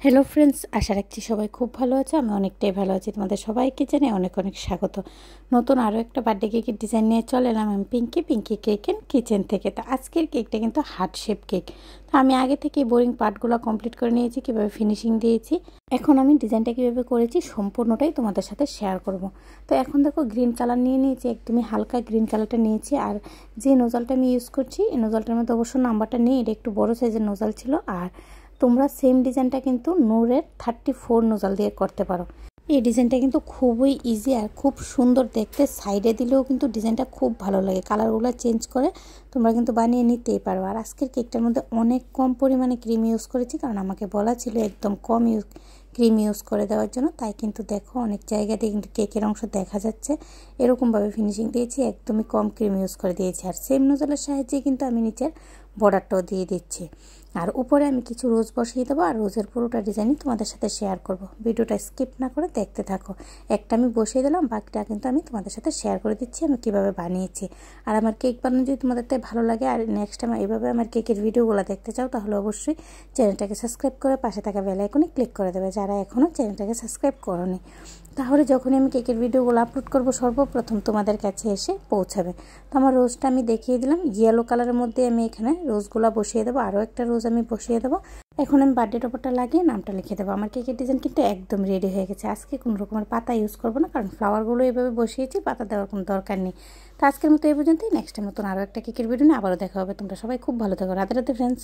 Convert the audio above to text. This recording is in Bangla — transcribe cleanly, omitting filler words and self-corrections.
হ্যালো ফ্রেন্ডস, আশা রাখছি সবাই খুব ভালো আছে। আমি অনেকটাই ভালো আছি। তোমাদের সবাইকে জানাই অনেক অনেক স্বাগত। নতুন আরও একটা বার্থডে কেকের ডিজাইন নিয়ে চলে এলাম আমি পিঙ্কি কেক অ্যান্ড কিচেন থেকে। তো আজকের কেকটা কিন্তু হার্ট শেপ কেক। তো আমি আগে থেকে বোরিং পার্টগুলো কমপ্লিট করে নিয়েছি, কীভাবে ফিনিশিং দিয়েছি। এখন আমি ডিজাইনটা কীভাবে করেছি সম্পূর্ণটাই তোমাদের সাথে শেয়ার করব। তো এখন দেখো গ্রিন কালার নিয়ে নিয়েছি, একদমই হালকা গ্রিন কালারটা নিয়েছি। আর যে নোজালটা আমি ইউজ করছি, এই নোজালটার মধ্যে অবশ্য নাম্বারটা নেই, এটা একটু বড়ো সাইজের নোজাল ছিল। আর তোমরা সেম ডিজাইনটা কিন্তু নূরের 34 নোজাল দিয়ে করতে পারো। এই ডিজাইনটা কিন্তু খুবই ইজি আর খুব সুন্দর দেখতে। সাইডে দিলেও কিন্তু ডিজাইনটা খুব ভালো লাগে, কালারগুলো চেঞ্জ করে তোমরা কিন্তু বানিয়ে নিতেই পারো। আর আজকের কেকটার মধ্যে অনেক কম পরিমাণে ক্রিম ইউজ করেছি, কারণ আমাকে বলা ছিল একদম কম ক্রিম ইউজ করে দেওয়ার জন্য। তাই কিন্তু দেখো অনেক জায়গাতে কিন্তু কেকের অংশ দেখা যাচ্ছে, এরকমভাবে ফিনিশিং দিয়েছি, একদমই কম ক্রিম ইউজ করে দিয়েছি। আর সেম নোজলের সাহায্যে কিন্তু আমি নিচের বর্ডারটাও দিয়ে দিচ্ছি। আর উপরে আমি কিছু রোজ বসিয়ে দেবো, আর রোজের পুরোটা ডিজাইনই তোমাদের সাথে শেয়ার করব। ভিডিওটা স্কিপ না করে দেখতে থাকো। একটা আমি বসিয়ে দিলাম, বাকিটা কিন্তু আমি তোমাদের সাথে শেয়ার করে দিচ্ছি আমি কীভাবে বানিয়েছি। আর আমার কেক বানানো যদি তোমাদের তাই ভালো লাগে আর নেক্সট টাইম এইভাবে আমার কেকের ভিডিওগুলো দেখতে চাও, তাহলে অবশ্যই চ্যানেলটাকে সাবস্ক্রাইব করে পাশে থাকা বেল আইকনে ক্লিক করে দেবে, যারা এখনও চ্যানেলটাকে সাবস্ক্রাইব করোনি। তাহলে যখনই আমি কেকের ভিডিওগুলো আপলোড করব সর্বপ্রথম তোমাদের কাছে এসে পৌঁছাবে। তো আমার রোজটা আমি দেখিয়ে দিলাম, ইয়েলো কালারের মধ্যে আমি এখানে রোজগুলো বসিয়ে দেবো। আরও একটা রোজ আমি বসিয়ে দেবো। এখন আমি বার্থডে টপারটা লাগিয়ে নামটা লিখে দেবো। আমার কেকের ডিজাইন কিন্তু একদম রেডি হয়ে গেছে। আজকে কোনো রকমের পাতা ইউজ করবো না, কারণ ফ্লাওয়ারগুলো এভাবে বসিয়েছি, পাতা দেওয়ার কোনো দরকার নেই। তো আজকের মতো এই পর্যন্তই। নেক্সট টাইম নতুন আরও একটা কেকের ভিডিও নিয়ে আবারও দেখা হবে। তোমরা সবাই খুব ভালো থাকো। রাতে রাতে ফ্রেন্ডস।